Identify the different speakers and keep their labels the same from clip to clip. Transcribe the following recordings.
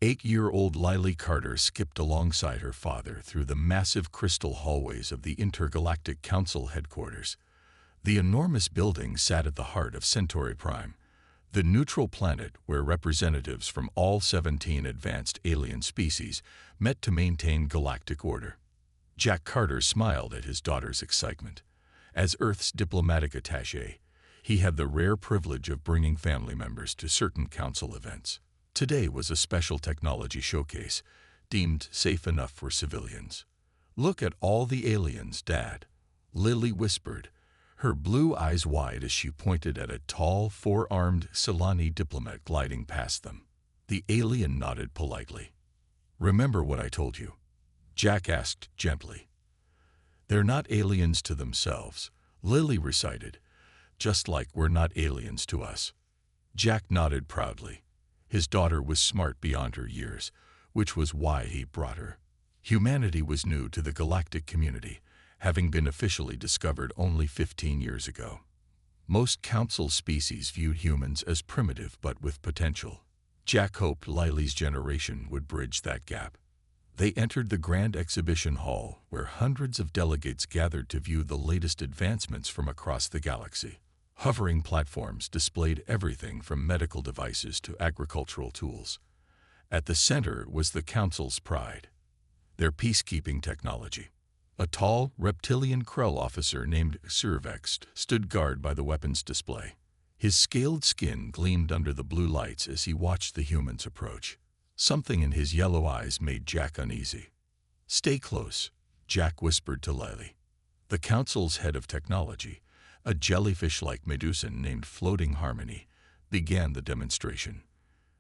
Speaker 1: 8-year-old Lily Carter skipped alongside her father through the massive crystal hallways of the Intergalactic Council headquarters. The enormous building sat at the heart of Centauri Prime, the neutral planet where representatives from all 17 advanced alien species met to maintain galactic order. Jack Carter smiled at his daughter's excitement. As Earth's diplomatic attaché, he had the rare privilege of bringing family members to certain council events. Today was a special technology showcase, deemed safe enough for civilians. "Look at all the aliens, Dad," Lily whispered, her blue eyes wide as she pointed at a tall, four-armed Solani diplomat gliding past them. The alien nodded politely. "Remember what I told you?" Jack asked gently. "They're not aliens to themselves," Lily recited, "just like we're not aliens to us." Jack nodded proudly. His daughter was smart beyond her years, which was why he brought her. Humanity was new to the galactic community, having been officially discovered only 15 years ago. Most council species viewed humans as primitive but with potential. Jack hoped Lily's generation would bridge that gap. They entered the Grand Exhibition Hall, where hundreds of delegates gathered to view the latest advancements from across the galaxy. Hovering platforms displayed everything from medical devices to agricultural tools. At the center was the Council's pride, their peacekeeping technology. A tall, reptilian Krell officer named Cervex stood guard by the weapons display. His scaled skin gleamed under the blue lights as he watched the humans approach. Something in his yellow eyes made Jack uneasy. "Stay close," Jack whispered to Lily. The Council's head of technology, a jellyfish-like Medusan named Floating Harmony, began the demonstration.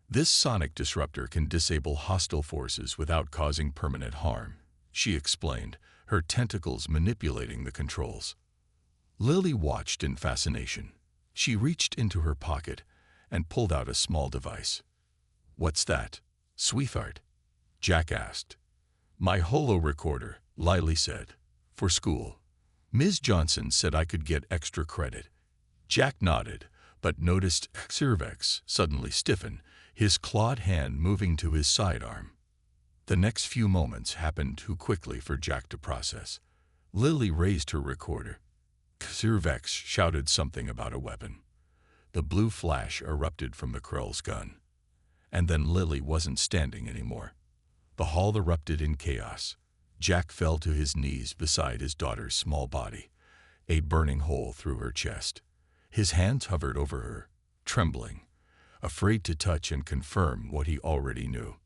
Speaker 1: "This sonic disruptor can disable hostile forces without causing permanent harm," she explained, her tentacles manipulating the controls. Lily watched in fascination. She reached into her pocket and pulled out a small device. "What's that, sweetheart?" Jack asked. "My holo recorder," Lily said, "for school. Ms. Johnson said I could get extra credit." Jack nodded, but noticed Cervex suddenly stiffen, his clawed hand moving to his sidearm. The next few moments happened too quickly for Jack to process. Lily raised her recorder. Cervex shouted something about a weapon. The blue flash erupted from the Krell's gun. And then Lily wasn't standing anymore. The hall erupted in chaos. Jack fell to his knees beside his daughter's small body, a burning hole through her chest. His hands hovered over her, trembling, afraid to touch and confirm what he already knew.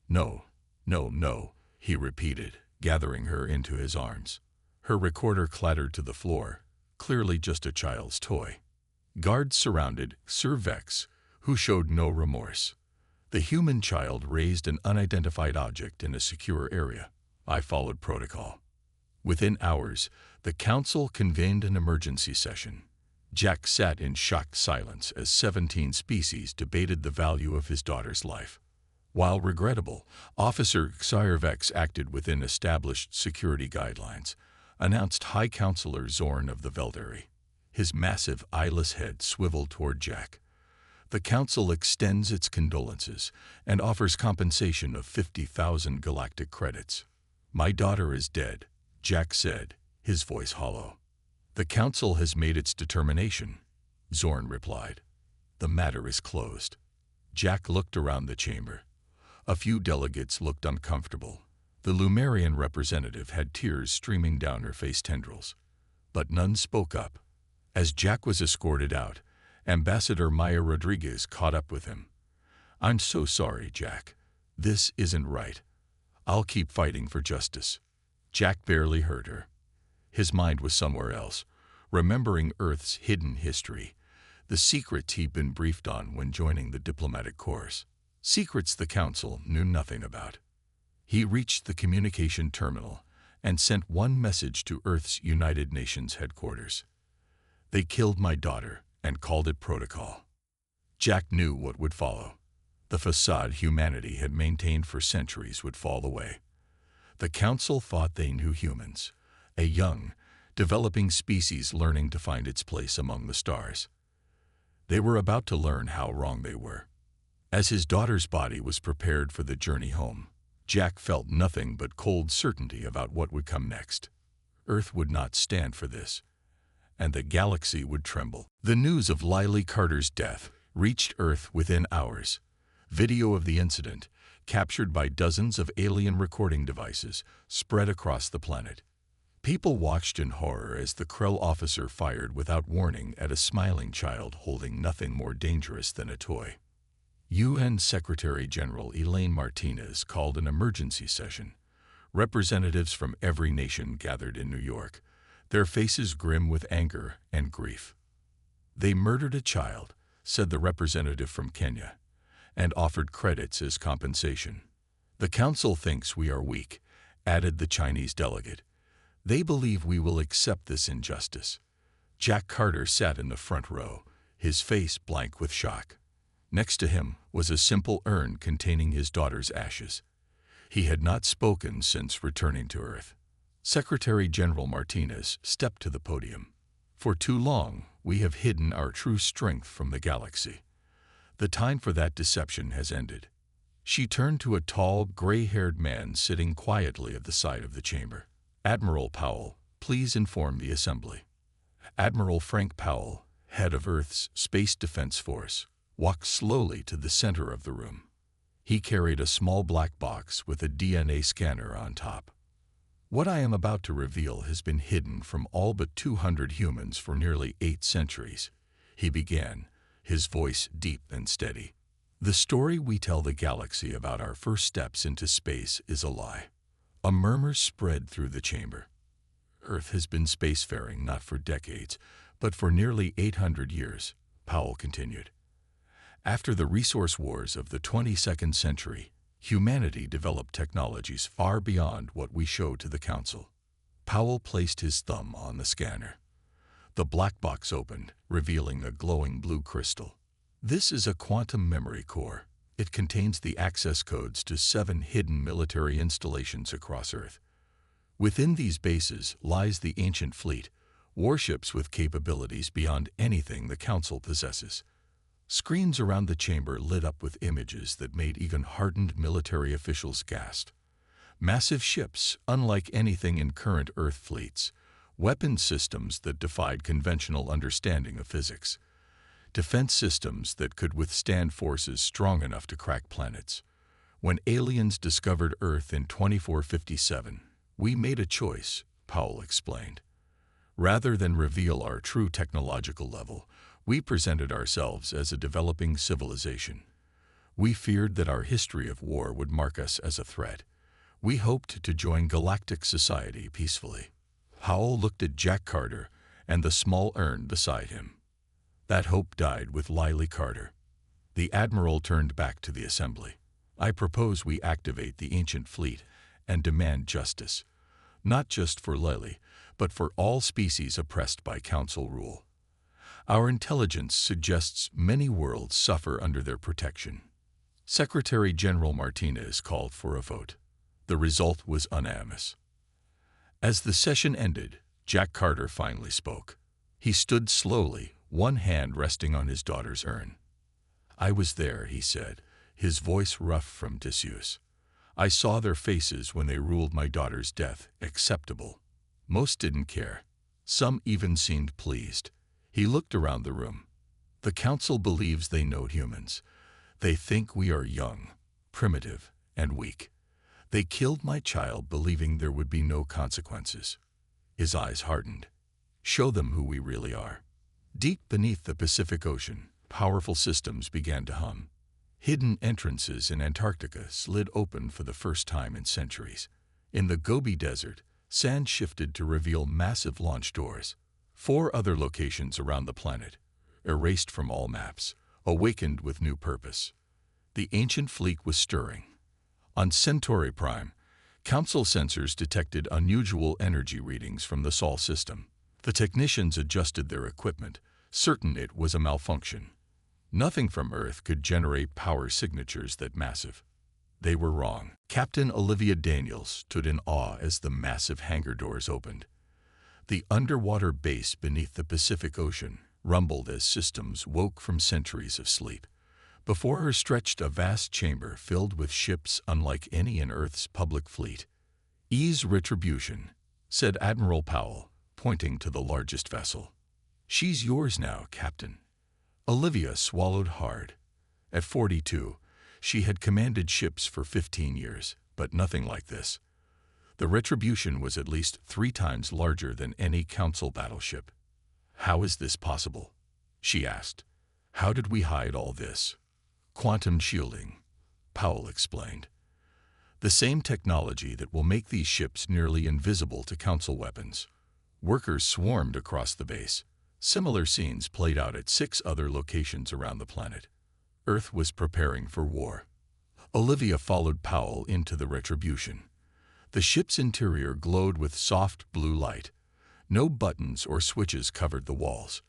Speaker 1: "No, no, no," he repeated, gathering her into his arms. Her recorder clattered to the floor, clearly just a child's toy. Guards surrounded Cervex, who showed no remorse. The human child raised an unidentified object in a secure area. I followed protocol. Within hours, the Council convened an emergency session. Jack sat in shocked silence as 17 species debated the value of his daughter's life. While regrettable, Officer Cervex acted within established security guidelines, announced High Counselor Zorn of the Velderi. His massive, eyeless head swiveled toward Jack. "The Council extends its condolences and offers compensation of 50,000 galactic credits." "My daughter is dead," Jack said, his voice hollow. "The Council has made its determination," Zorn replied. "The matter is closed." Jack looked around the chamber. A few delegates looked uncomfortable. The Lumerian representative had tears streaming down her face tendrils. But none spoke up. As Jack was escorted out, Ambassador Maya Rodriguez caught up with him. "I'm so sorry, Jack. This isn't right. I'll keep fighting for justice." Jack barely heard her. His mind was somewhere else, remembering Earth's hidden history, the secrets he'd been briefed on when joining the diplomatic corps. Secrets the Council knew nothing about. He reached the communication terminal and sent one message to Earth's United Nations headquarters. "They killed my daughter and called it protocol." Jack knew what would follow. The facade humanity had maintained for centuries would fall away. The Council thought they knew humans, a young, developing species learning to find its place among the stars. They were about to learn how wrong they were. As his daughter's body was prepared for the journey home, Jack felt nothing but cold certainty about what would come next. Earth would not stand for this, and the galaxy would tremble. The news of Lily Carter's death reached Earth within hours. Video of the incident, captured by dozens of alien recording devices, spread across the planet. People watched in horror as the Krell officer fired without warning at a smiling child holding nothing more dangerous than a toy. UN Secretary-General Elaine Martinez called an emergency session. Representatives from every nation gathered in New York, their faces grim with anger and grief. "They murdered a child," said the representative from Kenya, and offered credits as compensation. "The council thinks we are weak," added the Chinese delegate. "They believe we will accept this injustice." Jack Carter sat in the front row, his face blank with shock. Next to him was a simple urn containing his daughter's ashes. He had not spoken since returning to Earth. Secretary-General Martinez stepped to the podium. "For too long, we have hidden our true strength from the galaxy. The time for that deception has ended." She turned to a tall, gray-haired man sitting quietly at the side of the chamber. "Admiral Powell, please inform the Assembly." Admiral Frank Powell, head of Earth's Space Defense Force, walked slowly to the center of the room. He carried a small black box with a DNA scanner on top. "What I am about to reveal has been hidden from all but 200 humans for nearly 8 centuries, he began, his voice deep and steady. "The story we tell the galaxy about our first steps into space is a lie." A murmur spread through the chamber. "Earth has been spacefaring not for decades, but for nearly 800 years, Powell continued. "After the resource wars of the 22nd century, humanity developed technologies far beyond what we show to the Council." Powell placed his thumb on the scanner. The black box opened, revealing a glowing blue crystal. "This is a quantum memory core. It contains the access codes to 7 hidden military installations across Earth. Within these bases lies the ancient fleet, warships with capabilities beyond anything the Council possesses." Screens around the chamber lit up with images that made even hardened military officials gasp. Massive ships, unlike anything in current Earth fleets, weapon systems that defied conventional understanding of physics, defense systems that could withstand forces strong enough to crack planets. "When aliens discovered Earth in 2457, we made a choice," Powell explained. "Rather than reveal our true technological level, we presented ourselves as a developing civilization. We feared that our history of war would mark us as a threat. We hoped to join galactic society peacefully." Powell looked at Jack Carter and the small urn beside him. That hope died with Lily Carter. The Admiral turned back to the Assembly. "I propose we activate the ancient fleet and demand justice, not just for Lily, but for all species oppressed by Council rule. Our intelligence suggests many worlds suffer under their protection." Secretary-General Martinez called for a vote. The result was unanimous. As the session ended, Jack Carter finally spoke. He stood slowly, one hand resting on his daughter's urn. "I was there," he said, his voice rough from disuse. "I saw their faces when they ruled my daughter's death acceptable. Most didn't care. Some even seemed pleased." He looked around the room. "The Council believes they know humans. They think we are young, primitive, and weak. They killed my child believing there would be no consequences." His eyes hardened. "Show them who we really are." Deep beneath the Pacific Ocean, powerful systems began to hum. Hidden entrances in Antarctica slid open for the first time in centuries. In the Gobi Desert, sand shifted to reveal massive launch doors. 4 other locations around the planet, erased from all maps, awakened with new purpose. The ancient fleet was stirring. On Centauri Prime, Council sensors detected unusual energy readings from the Sol system. The technicians adjusted their equipment, certain it was a malfunction. Nothing from Earth could generate power signatures that massive. They were wrong. Captain Olivia Daniels stood in awe as the massive hangar doors opened. The underwater base beneath the Pacific Ocean rumbled as systems woke from centuries of sleep. Before her stretched a vast chamber filled with ships unlike any in Earth's public fleet. "Ease Retribution," said Admiral Powell, pointing to the largest vessel. "She's yours now, Captain." Olivia swallowed hard. At 42, she had commanded ships for 15 years, but nothing like this. The Retribution was at least 3 times larger than any Council battleship. "How is this possible?" she asked. "How did we hide all this?" "Quantum shielding," Powell explained. "The same technology that will make these ships nearly invisible to Council weapons." Workers swarmed across the base. Similar scenes played out at 6 other locations around the planet. Earth was preparing for war. Olivia followed Powell into the Retribution. The ship's interior glowed with soft blue light. No buttons or switches covered the walls.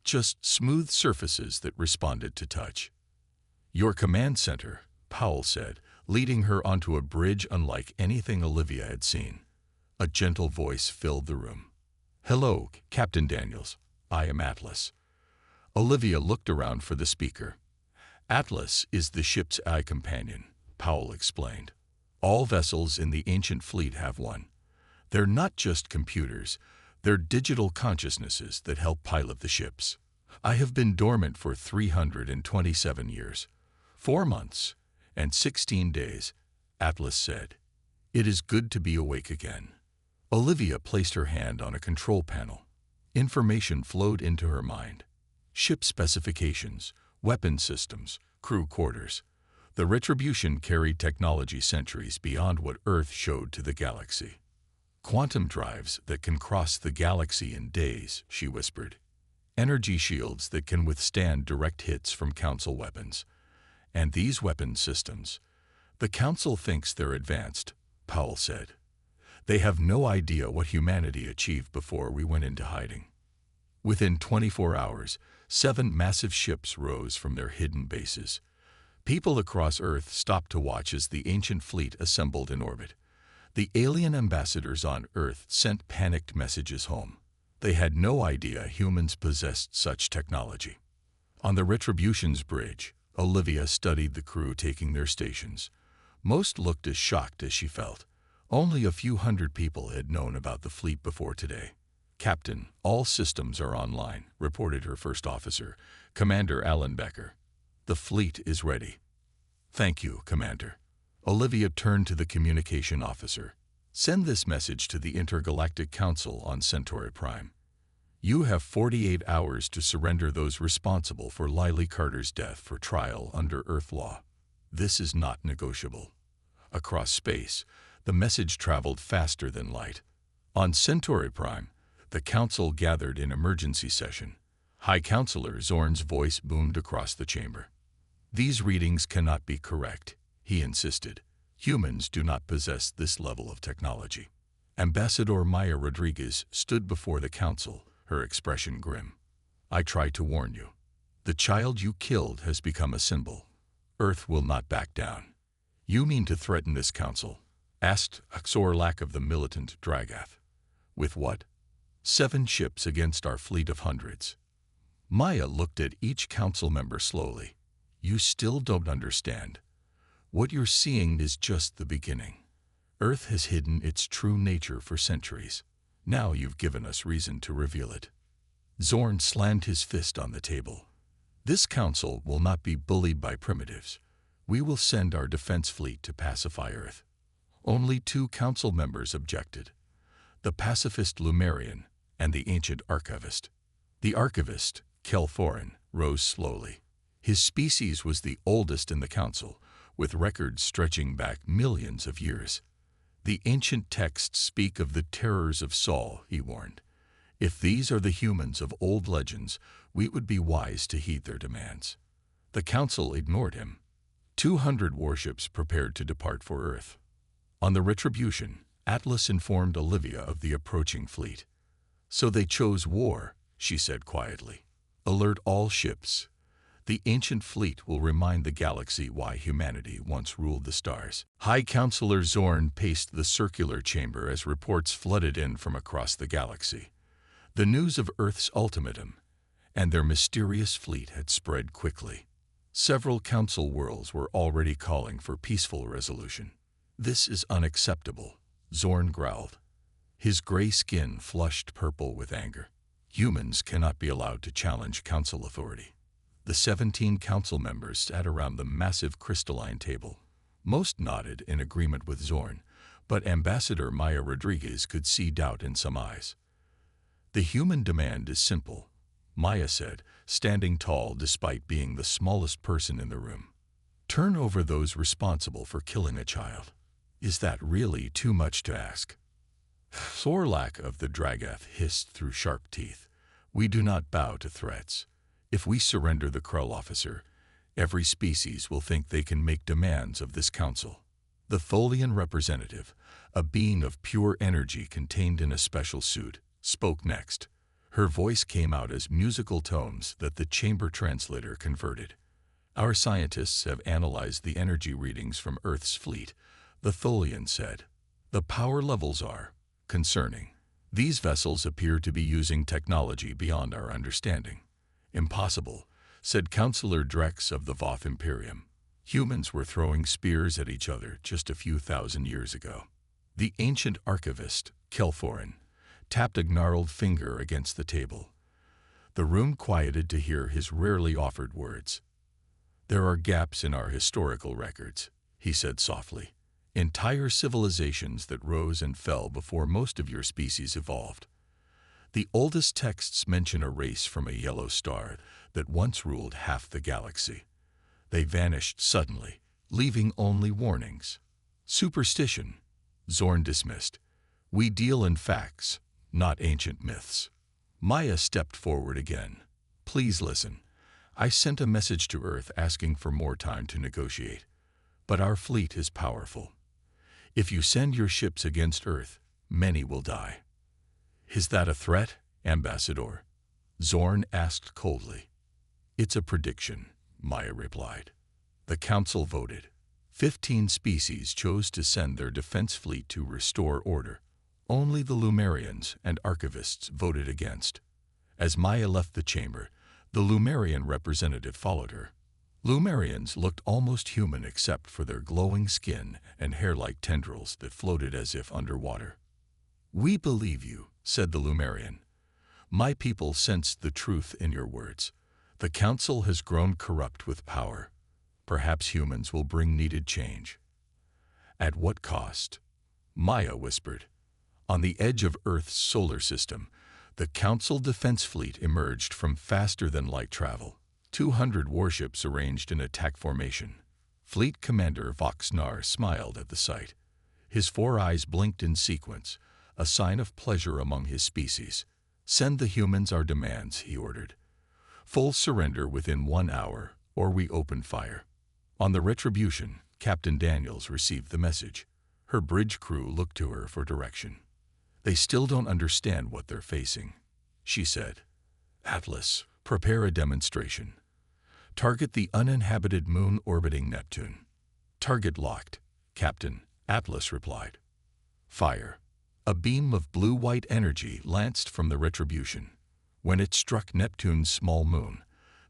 Speaker 1: Just smooth surfaces that responded to touch. "Your command center," Powell said, leading her onto a bridge unlike anything Olivia had seen. A gentle voice filled the room. "Hello, Captain Daniels. I am Atlas." Olivia looked around for the speaker. "Atlas is the ship's eye companion," Powell explained. "All vessels in the ancient fleet have one. They're not just computers, they're digital consciousnesses that help pilot the ships. I have been dormant for 327 years, 4 months, and 16 days, Atlas said. "It is good to be awake again." Olivia placed her hand on a control panel. Information flowed into her mind. Ship specifications, weapon systems, crew quarters. The Retribution carried technology centuries beyond what Earth showed to the galaxy. "Quantum drives that can cross the galaxy in days," she whispered. "Energy shields that can withstand direct hits from Council weapons. And these weapon systems, the Council thinks they're advanced," Powell said. "They have no idea what humanity achieved before we went into hiding." Within 24 hours, 7 massive ships rose from their hidden bases. People across Earth stopped to watch as the ancient fleet assembled in orbit. The alien ambassadors on Earth sent panicked messages home. They had no idea humans possessed such technology. On the Retribution's bridge, Olivia studied the crew taking their stations. Most looked as shocked as she felt. Only a few hundred people had known about the fleet before today. "Captain, all systems are online," reported her first officer, Commander Alan Becker. "The fleet is ready." "Thank you, Commander." Olivia turned to the communication officer. "Send this message to the Intergalactic Council on Centauri Prime. You have 48 hours to surrender those responsible for Lily Carter's death for trial under Earth law. This is not negotiable." Across space, the message traveled faster than light. On Centauri Prime, the Council gathered in emergency session. High Counselor Zorn's voice boomed across the chamber. "These readings cannot be correct," he insisted. "Humans do not possess this level of technology." Ambassador Maya Rodriguez stood before the Council, her expression grim. "I tried to warn you. The child you killed has become a symbol. Earth will not back down." "You mean to threaten this Council?" asked Axorlak of the militant Dragath. "With what?" 7 ships against our fleet of hundreds." Maya looked at each Council member slowly. "You still don't understand. What you're seeing is just the beginning. Earth has hidden its true nature for centuries. Now you've given us reason to reveal it." Zorn slammed his fist on the table. "This Council will not be bullied by primitives. We will send our defense fleet to pacify Earth." Only 2 Council members objected. The pacifist Lumerian and the ancient archivist. The archivist, Kelforan, rose slowly. His species was the oldest in the Council, with records stretching back millions of years. "The ancient texts speak of the terrors of Sol," he warned. "If these are the humans of old legends, we would be wise to heed their demands." The Council ignored him. 200 warships prepared to depart for Earth. On the Retribution, Atlas informed Olivia of the approaching fleet. "So they chose war," she said quietly. "Alert all ships. The ancient fleet will remind the galaxy why humanity once ruled the stars." High Counselor Zorn paced the circular chamber as reports flooded in from across the galaxy. The news of Earth's ultimatum and their mysterious fleet had spread quickly. Several council worlds were already calling for peaceful resolution. "This is unacceptable," Zorn growled. His gray skin flushed purple with anger. "Humans cannot be allowed to challenge council authority." The 17 council members sat around the massive crystalline table. Most nodded in agreement with Zorn, but Ambassador Maya Rodriguez could see doubt in some eyes. "The human demand is simple," Maya said, standing tall despite being the smallest person in the room. "Turn over those responsible for killing a child. Is that really too much to ask?" Sorlak of the Dragath hissed through sharp teeth. "We do not bow to threats. If we surrender the Krull officer, every species will think they can make demands of this council." The Tholian representative, a being of pure energy contained in a special suit, spoke next. Her voice came out as musical tones that the chamber translator converted. "Our scientists have analyzed the energy readings from Earth's fleet," the Tholian said. "The power levels are concerning. These vessels appear to be using technology beyond our understanding." "Impossible," said Councillor Drex of the Voth Imperium. "Humans were throwing spears at each other just a few thousand years ago." The ancient archivist, Kelforin, tapped a gnarled finger against the table. The room quieted to hear his rarely offered words. "There are gaps in our historical records," he said softly. "Entire civilizations that rose and fell before most of your species evolved. The oldest texts mention a race from a yellow star that once ruled half the galaxy. They vanished suddenly, leaving only warnings." "Superstition," Zorn dismissed. "We deal in facts, not ancient myths." Maya stepped forward again. "Please listen. I sent a message to Earth asking for more time to negotiate. But our fleet is powerful. If you send your ships against Earth, many will die." "Is that a threat, Ambassador?" Zorn asked coldly. "It's a prediction," Maya replied. The council voted. 15 species chose to send their defense fleet to restore order. Only the Lumerians and archivists voted against. As Maya left the chamber, the Lumerian representative followed her. Lumerians looked almost human except for their glowing skin and hair-like tendrils that floated as if underwater. "We believe you," said the Lumerian. "My people sensed the truth in your words. The council has grown corrupt with power. Perhaps humans will bring needed change." "At what cost?" Maya whispered. On the edge of Earth's solar system, the council defense fleet emerged from faster-than-light travel. 200 warships arranged in attack formation. Fleet Commander Voxnar smiled at the sight. His 4 eyes blinked in sequence, a sign of pleasure among his species. "Send the humans our demands," he ordered. "Full surrender within 1 hour, or we open fire." On the Retribution, Captain Daniels received the message. Her bridge crew looked to her for direction. "They still don't understand what they're facing," she said. "Atlas, prepare a demonstration. Target the uninhabited moon orbiting Neptune." "Target locked, Captain," Atlas replied. "Fire." A beam of blue-white energy lanced from the Retribution. When it struck Neptune's small moon,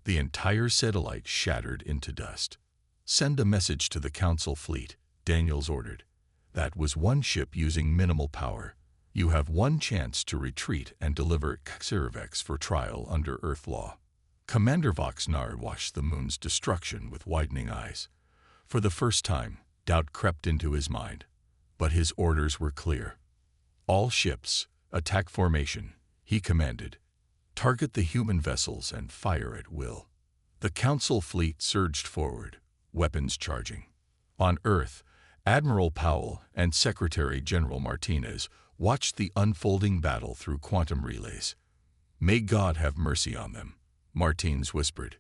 Speaker 1: the entire satellite shattered into dust. "Send a message to the Council fleet," Daniels ordered. "That was one ship using minimal power. You have 1 chance to retreat and deliver Xervex for trial under Earth law." Commander Voxnar watched the moon's destruction with widening eyes. For the first time, doubt crept into his mind. But his orders were clear. "All ships, attack formation," he commanded. "Target the human vessels and fire at will." The Council fleet surged forward, weapons charging. On Earth, Admiral Powell and Secretary General Martinez watched the unfolding battle through quantum relays. "May God have mercy on them," Martins whispered.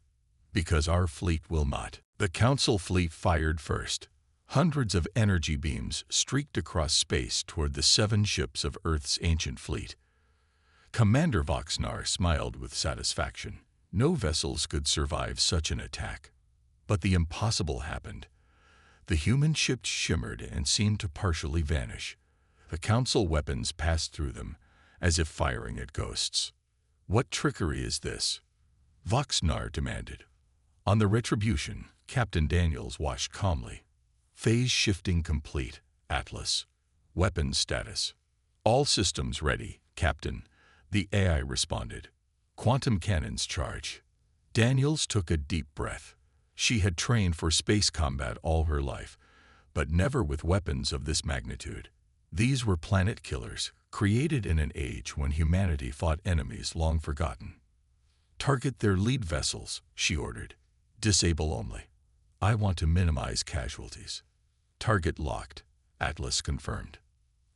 Speaker 1: "Because our fleet will not." The Council fleet fired first. Hundreds of energy beams streaked across space toward the 7 ships of Earth's ancient fleet. Commander Voxnar smiled with satisfaction. No vessels could survive such an attack. But the impossible happened. The human ships shimmered and seemed to partially vanish. The Council weapons passed through them, as if firing at ghosts. "What trickery is this?" Voxnar demanded. On the Retribution, Captain Daniels watched calmly. Phase shifting complete, Atlas. Weapons status. All systems ready, Captain, the AI responded. Quantum cannons charge. Daniels took a deep breath. She had trained for space combat all her life, but never with weapons of this magnitude. These were planet killers, created in an age when humanity fought enemies long forgotten. Target their lead vessels, she ordered. Disable only. I want to minimize casualties. Target locked, Atlas confirmed.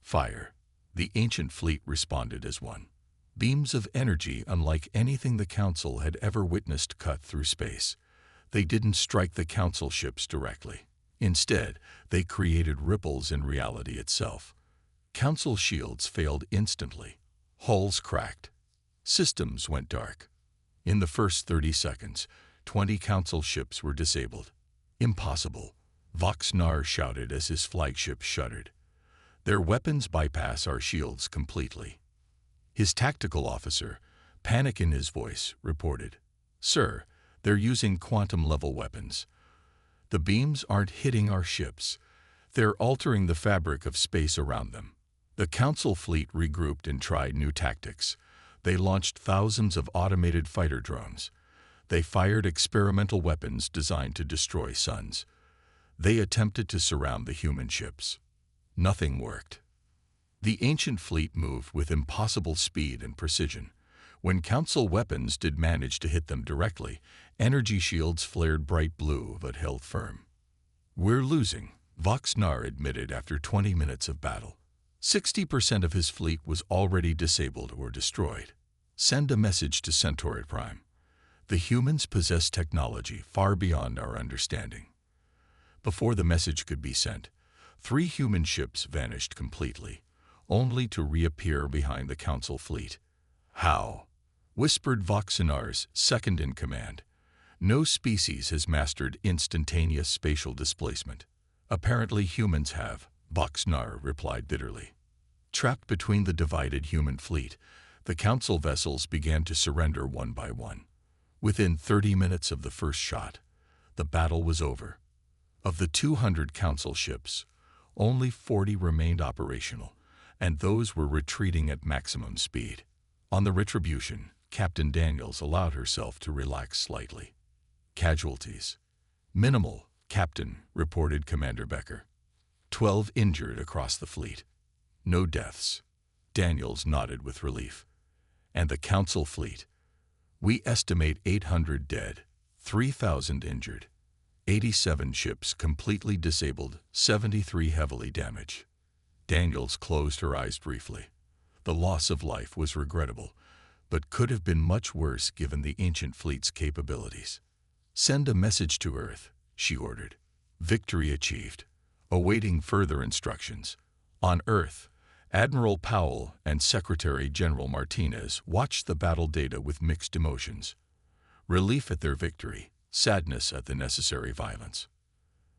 Speaker 1: Fire. The ancient fleet responded as one. Beams of energy unlike anything the Council had ever witnessed cut through space. They didn't strike the Council ships directly. Instead, they created ripples in reality itself. Council shields failed instantly. Hulls cracked. Systems went dark. In the first 30 seconds, 20 Council ships were disabled. Impossible, Voxnar shouted as his flagship shuddered. Their weapons bypass our shields completely. His tactical officer, panic in his voice, reported, Sir, they're using quantum-level weapons. The beams aren't hitting our ships. They're altering the fabric of space around them. The Council fleet regrouped and tried new tactics. They launched thousands of automated fighter drones. They fired experimental weapons designed to destroy suns. They attempted to surround the human ships. Nothing worked. The ancient fleet moved with impossible speed and precision. When Council weapons did manage to hit them directly, energy shields flared bright blue but held firm. We're losing, Voxnar admitted after 20 minutes of battle. 60% of his fleet was already disabled or destroyed. Send a message to Centauri Prime. The humans possess technology far beyond our understanding. Before the message could be sent, 3 human ships vanished completely, only to reappear behind the Council fleet. How? Whispered Voxnar's second-in-command. No species has mastered instantaneous spatial displacement. Apparently humans have, Voxnar replied bitterly. Trapped between the divided human fleet, the Council vessels began to surrender one by one. Within 30 minutes of the first shot, the battle was over. Of the 200 Council ships, only 40 remained operational, and those were retreating at maximum speed. On the Retribution, Captain Daniels allowed herself to relax slightly. Casualties. Minimal, Captain, reported Commander Becker. 12 injured across the fleet. No deaths. Daniels nodded with relief. And the Council fleet. We estimate 800 dead, 3,000 injured. 87 ships completely disabled, 73 heavily damaged. Daniels closed her eyes briefly. The loss of life was regrettable, but could have been much worse given the ancient fleet's capabilities. Send a message to Earth, she ordered. Victory achieved. Awaiting further instructions. On Earth, Admiral Powell and Secretary General Martinez watched the battle data with mixed emotions. Relief at their victory, sadness at the necessary violence.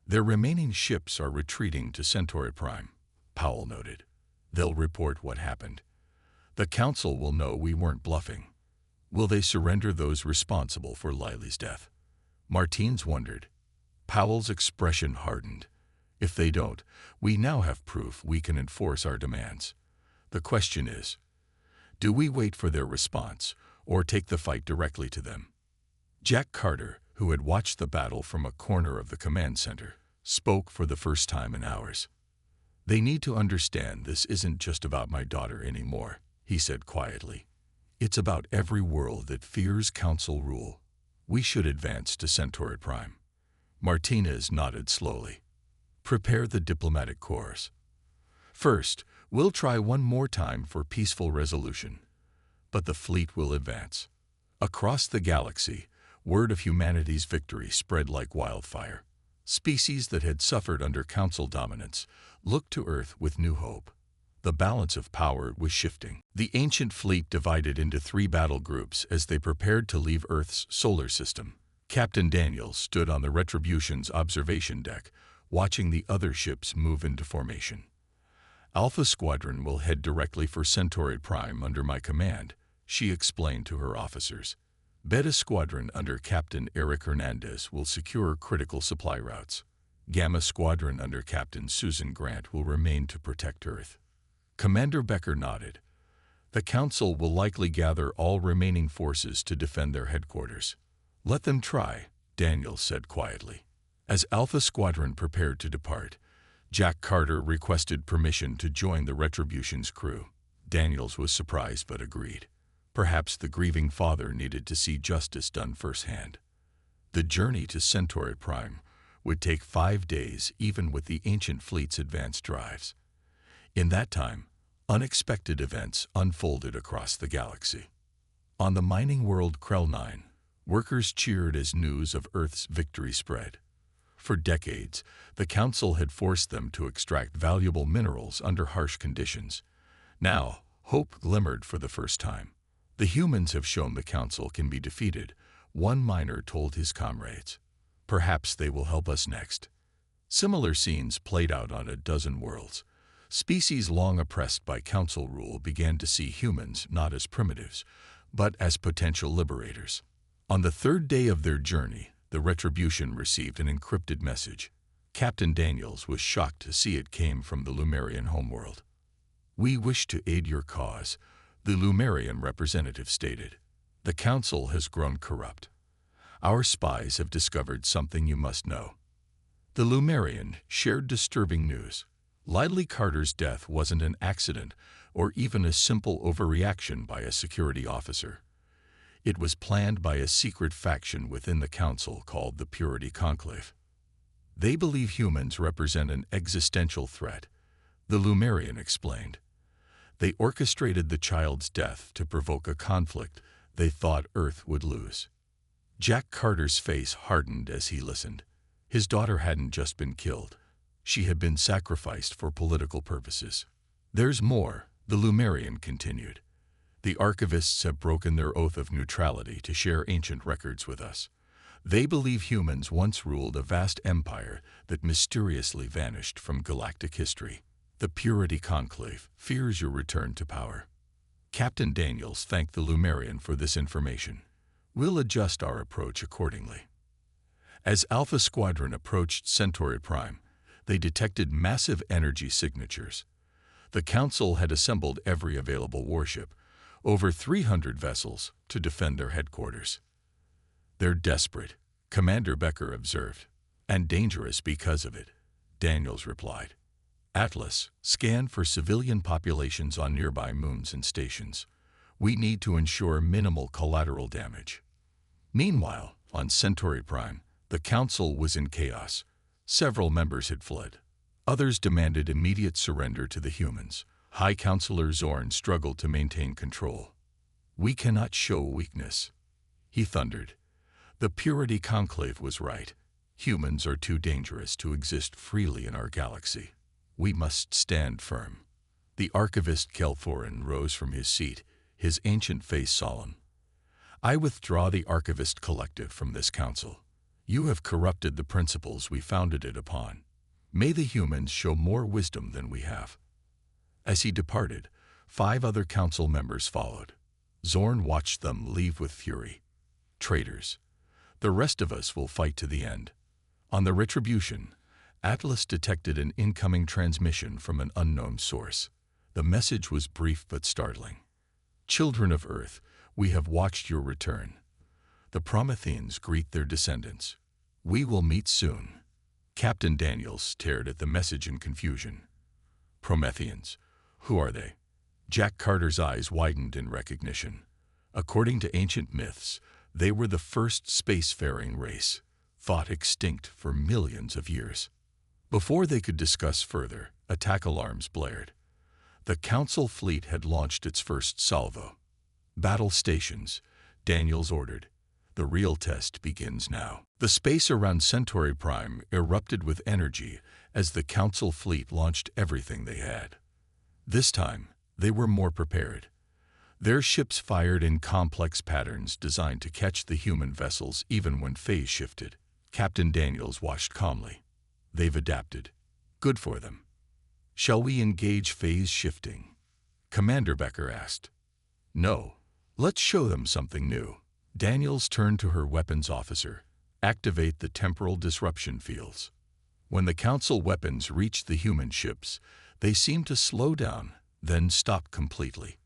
Speaker 1: Their remaining ships are retreating to Centauri Prime, Powell noted. They'll report what happened. The Council will know we weren't bluffing. Will they surrender those responsible for Lily's death? Martins wondered. Powell's expression hardened. If they don't, we now have proof we can enforce our demands. The question is, do we wait for their response or take the fight directly to them? Jack Carter, who had watched the battle from a corner of the command center, spoke for the first time in hours. They need to understand this isn't just about my daughter anymore, he said quietly. It's about every world that fears Council rule. We should advance to Centauri Prime. Martinez nodded slowly. Prepare the diplomatic corps. First, we'll try one more time for peaceful resolution. But the fleet will advance. Across the galaxy, word of humanity's victory spread like wildfire. Species that had suffered under Council dominance looked to Earth with new hope. The balance of power was shifting. The ancient fleet divided into 3 battle groups as they prepared to leave Earth's solar system. Captain Daniels stood on the Retribution's observation deck, watching the other ships move into formation. Alpha Squadron will head directly for Centauri Prime under my command, she explained to her officers. Beta Squadron under Captain Eric Hernandez will secure critical supply routes. Gamma Squadron under Captain Susan Grant will remain to protect Earth. Commander Becker nodded. The Council will likely gather all remaining forces to defend their headquarters. Let them try, Daniels said quietly. As Alpha Squadron prepared to depart, Jack Carter requested permission to join the Retribution's crew. Daniels was surprised but agreed. Perhaps the grieving father needed to see justice done firsthand. The journey to Centauri Prime would take 5 days even with the ancient fleet's advanced drives. In that time, unexpected events unfolded across the galaxy. On the mining world Krell 9, workers cheered as news of Earth's victory spread. For decades, the Council had forced them to extract valuable minerals under harsh conditions. Now, hope glimmered for the first time. The humans have shown the Council can be defeated, one miner told his comrades. Perhaps they will help us next. Similar scenes played out on a dozen worlds. Species long oppressed by Council rule began to see humans not as primitives, but as potential liberators. On the third day of their journey, the Retribution received an encrypted message. Captain Daniels was shocked to see it came from the Lumerian homeworld. "We wish to aid your cause," the Lumerian representative stated. "The Council has grown corrupt. Our spies have discovered something you must know." The Lumerian shared disturbing news. Lidley Carter's death wasn't an accident or even a simple overreaction by a security officer. It was planned by a secret faction within the Council called the Purity Conclave. They believe humans represent an existential threat, the Lumerian explained. They orchestrated the child's death to provoke a conflict they thought Earth would lose. Jack Carter's face hardened as he listened. His daughter hadn't just been killed. She had been sacrificed for political purposes. "There's more," the Lumerian continued. "The archivists have broken their oath of neutrality to share ancient records with us. They believe humans once ruled a vast empire that mysteriously vanished from galactic history. The Purity Conclave fears your return to power." Captain Daniels thanked the Lumerian for this information. "We'll adjust our approach accordingly." As Alpha Squadron approached Centauri Prime, they detected massive energy signatures. The Council had assembled every available warship, over 300 vessels, to defend their headquarters. "They're desperate," Commander Becker observed. "And dangerous because of it," Daniels replied. "Atlas, scan for civilian populations on nearby moons and stations. We need to ensure minimal collateral damage." Meanwhile, on Centauri Prime, the Council was in chaos. Several members had fled. Others demanded immediate surrender to the humans. High Counselor Zorn struggled to maintain control. "We cannot show weakness," he thundered. The Purity Conclave was right. Humans are too dangerous to exist freely in our galaxy. We must stand firm. The archivist Kelforan rose from his seat, his ancient face solemn. "I withdraw the Archivist Collective from this council. You have corrupted the principles we founded it upon. May the humans show more wisdom than we have." As he departed, 5 other council members followed. Zorn watched them leave with fury. "Traitors. The rest of us will fight to the end." On the Retribution, Atlas detected an incoming transmission from an unknown source. The message was brief but startling. "Children of Earth, we have watched your return. The Prometheans greet their descendants. We will meet soon." Captain Daniels stared at the message in confusion. "Prometheans? Who are they?" Jack Carter's eyes widened in recognition. According to ancient myths, they were the first spacefaring race, thought extinct for millions of years. Before they could discuss further, attack alarms blared. The Council fleet had launched its first salvo. "Battle stations," Daniels ordered. "The real test begins now." The space around Centauri Prime erupted with energy as the Council fleet launched everything they had. This time, they were more prepared. Their ships fired in complex patterns designed to catch the human vessels even when phase shifted. Captain Daniels watched calmly. "They've adapted. Good for them." "Shall we engage phase shifting?" Commander Becker asked. "No. Let's show them something new." Daniels turned to her weapons officer. Activate the temporal disruption fields. When the Council weapons reached the human ships, they seemed to slow down, then stop completely.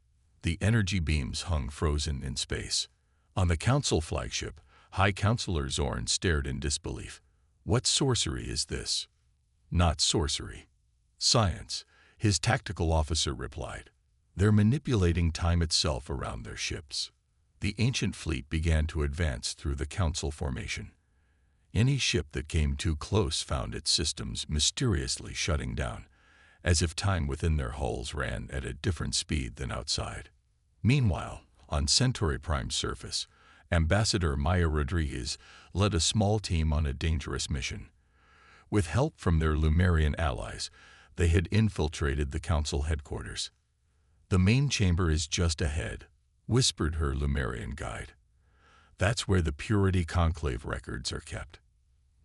Speaker 1: The energy beams hung frozen in space. On the Council flagship, High Counselor Zorn stared in disbelief. What sorcery is this? Not sorcery. Science, his tactical officer replied. They're manipulating time itself around their ships. The ancient fleet began to advance through the Council formation. Any ship that came too close found its systems mysteriously shutting down, as if time within their hulls ran at a different speed than outside. Meanwhile, on Centauri Prime's surface, Ambassador Maya Rodriguez led a small team on a dangerous mission. With help from their Lumerian allies, they had infiltrated the Council headquarters. The main chamber is just ahead, whispered her Lumerian guide. That's where the Purity Conclave records are kept.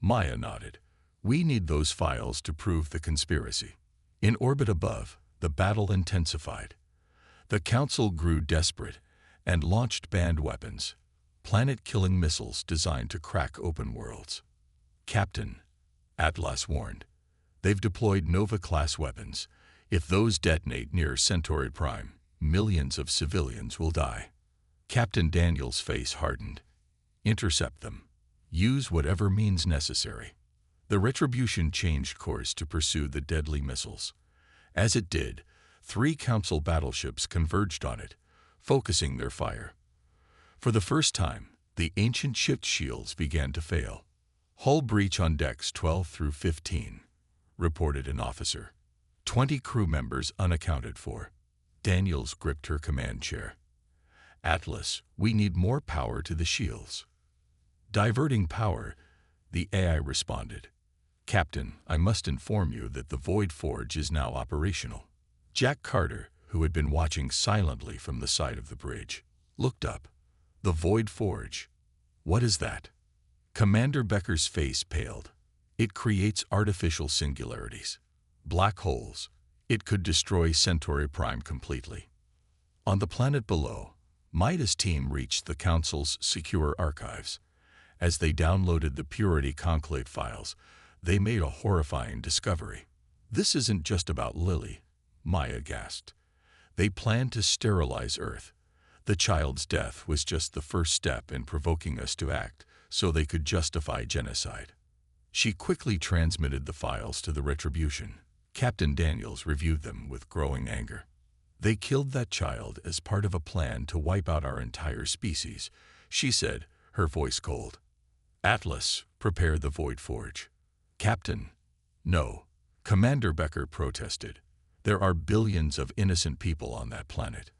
Speaker 1: Maya nodded. We need those files to prove the conspiracy. In orbit above, the battle intensified. The Council grew desperate and launched banned weapons, planet-killing missiles designed to crack open worlds. Captain, Atlas warned, they've deployed Nova-class weapons. If those detonate near Centauri Prime, millions of civilians will die. Captain Daniels' face hardened. Intercept them. Use whatever means necessary. The Retribution changed course to pursue the deadly missiles. As it did, 3 Council battleships converged on it, focusing their fire. For the first time, the ancient ship shields began to fail. Hull breach on decks 12 through 15, reported an officer. 20 crew members unaccounted for. Daniels gripped her command chair. Atlas, we need more power to the shields. Diverting power, the AI responded. Captain, I must inform you that the Void Forge is now operational. Jack Carter, who had been watching silently from the side of the bridge, looked up. The Void Forge. What is that? Commander Becker's face paled. It creates artificial singularities. Black holes. It could destroy Centauri Prime completely. On the planet below, Maida's team reached the Council's secure archives. As they downloaded the Purity Conclave files, they made a horrifying discovery. This isn't just about Lily, Maya gasped. They planned to sterilize Earth. The child's death was just the first step in provoking us to act, so they could justify genocide. She quickly transmitted the files to the Retribution. Captain Daniels reviewed them with growing anger. They killed that child as part of a plan to wipe out our entire species, she said, her voice cold. Atlas, prepare the Void Forge. Captain, no. Commander Becker protested. There are billions of innocent people on that planet.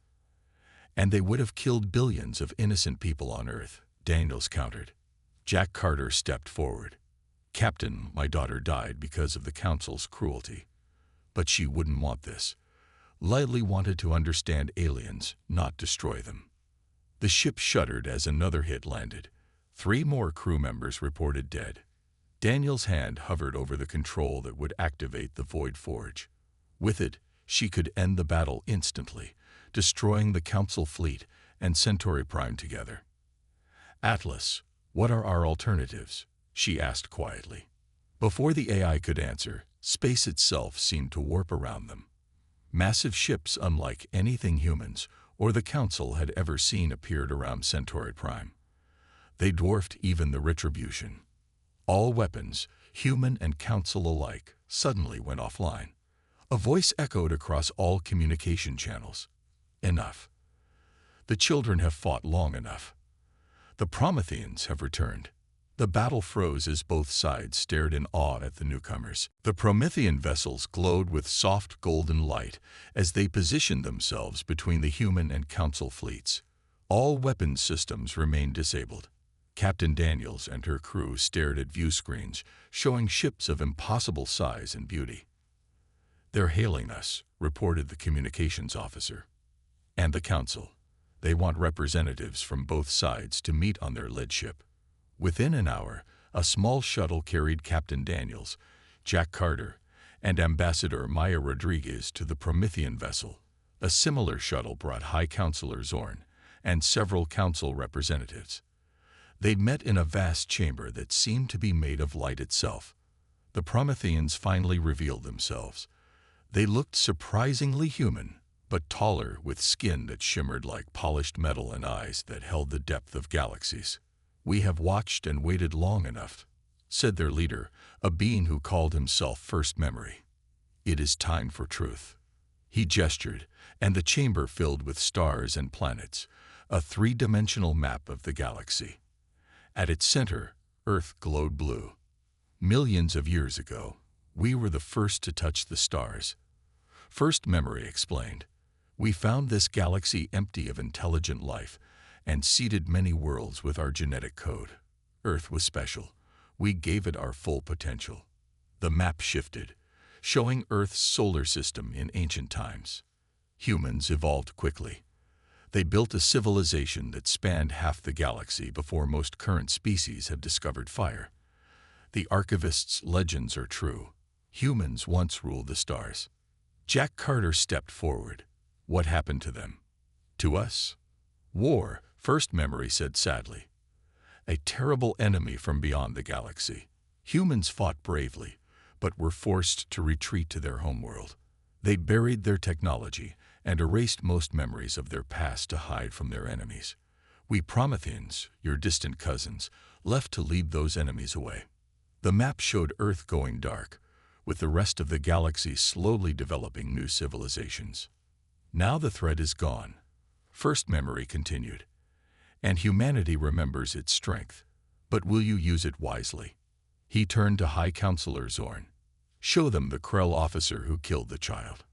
Speaker 1: And they would have killed billions of innocent people on Earth, Daniels countered. Jack Carter stepped forward. Captain, my daughter died because of the Council's cruelty. But she wouldn't want this. Lily wanted to understand aliens, not destroy them. The ship shuddered as another hit landed. 3 more crew members reported dead. Daniel's hand hovered over the control that would activate the Void Forge. With it, she could end the battle instantly, destroying the Council fleet and Centauri Prime together. Atlas, what are our alternatives? She asked quietly. Before the AI could answer, space itself seemed to warp around them. Massive ships unlike anything humans or the Council had ever seen appeared around Centauri Prime. They dwarfed even the Retribution. All weapons, human and Council alike, suddenly went offline. A voice echoed across all communication channels. Enough. The children have fought long enough. The Prometheans have returned. The battle froze as both sides stared in awe at the newcomers. The Promethean vessels glowed with soft golden light as they positioned themselves between the human and Council fleets. All weapons systems remained disabled. Captain Daniels and her crew stared at view screens, showing ships of impossible size and beauty. They're hailing us, reported the communications officer. And the Council. They want representatives from both sides to meet on their lead ship. Within an hour, a small shuttle carried Captain Daniels, Jack Carter, and Ambassador Maya Rodriguez to the Promethean vessel. A similar shuttle brought High Counselor Zorn and several Council representatives. They met in a vast chamber that seemed to be made of light itself. The Prometheans finally revealed themselves. They looked surprisingly human, but taller, with skin that shimmered like polished metal and eyes that held the depth of galaxies. "We have watched and waited long enough," said their leader, a being who called himself First Memory. "It is time for truth." He gestured, and the chamber filled with stars and planets, a three-dimensional map of the galaxy. At its center, Earth glowed blue. Millions of years ago, we were the first to touch the stars. First Memory explained. We found this galaxy empty of intelligent life and seeded many worlds with our genetic code. Earth was special. We gave it our full potential. The map shifted, showing Earth's solar system in ancient times. Humans evolved quickly. They built a civilization that spanned half the galaxy before most current species have discovered fire. The archivist's legends are true. Humans once ruled the stars. Jack Carter stepped forward. What happened to them? To us? War, First Memory said sadly. A terrible enemy from beyond the galaxy. Humans fought bravely, but were forced to retreat to their homeworld. They buried their technology and erased most memories of their past to hide from their enemies. We Prometheans, your distant cousins, left to lead those enemies away. The map showed Earth going dark, with the rest of the galaxy slowly developing new civilizations. Now the threat is gone, First Memory continued, and humanity remembers its strength. But will you use it wisely? He turned to High Counselor Zorn. Show them the Krell officer who killed the child.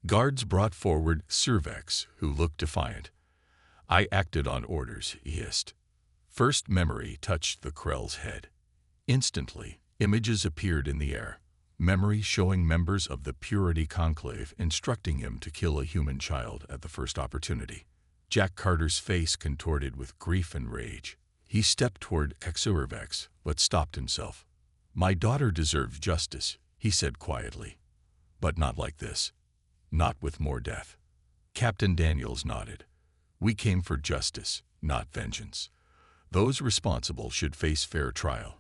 Speaker 1: Guards brought forward Cervex, who looked defiant. I acted on orders, he hissed. First Memory touched the Krell's head. Instantly, images appeared in the air. Memory showing members of the Purity Conclave instructing him to kill a human child at the first opportunity. Jack Carter's face contorted with grief and rage. He stepped toward Cervex, but stopped himself. My daughter deserves justice, he said quietly. But not like this. Not with more death. Captain Daniels nodded. We came for justice, not vengeance. Those responsible should face fair trial,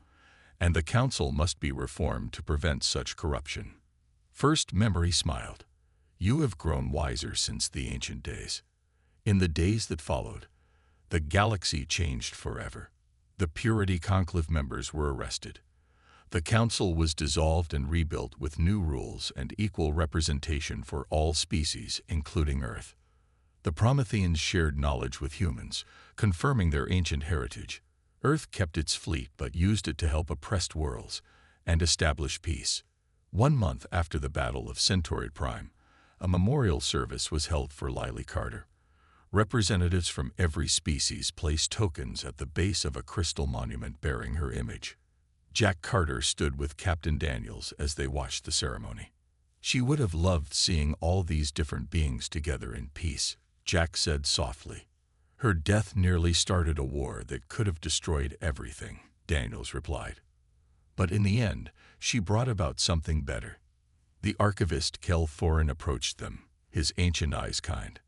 Speaker 1: and the council must be reformed to prevent such corruption. First Memory smiled. You have grown wiser since the ancient days. In the days that followed, the galaxy changed forever. The Purity Conclave members were arrested. The council was dissolved and rebuilt with new rules and equal representation for all species, including Earth. The Prometheans shared knowledge with humans, confirming their ancient heritage. Earth kept its fleet but used it to help oppressed worlds and establish peace. 1 month after the Battle of Centauri Prime, a memorial service was held for Lily Carter. Representatives from every species placed tokens at the base of a crystal monument bearing her image. Jack Carter stood with Captain Daniels as they watched the ceremony. She would have loved seeing all these different beings together in peace, Jack said softly. Her death nearly started a war that could have destroyed everything, Daniels replied. But in the end, she brought about something better. The archivist Kel Thorin approached them, his ancient eyes kind.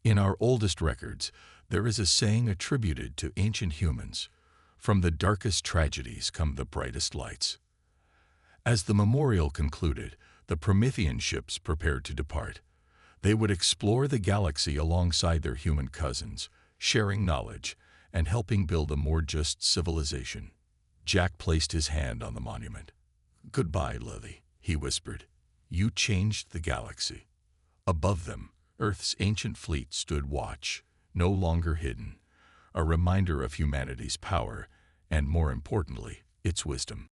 Speaker 1: In our oldest records, there is a saying attributed to ancient humans, from the darkest tragedies come the brightest lights. As the memorial concluded, the Promethean ships prepared to depart. They would explore the galaxy alongside their human cousins, sharing knowledge and helping build a more just civilization. Jack placed his hand on the monument. Goodbye, Lily, he whispered. You changed the galaxy. Above them, Earth's ancient fleet stood watch, no longer hidden, a reminder of humanity's power and, more importantly, its wisdom.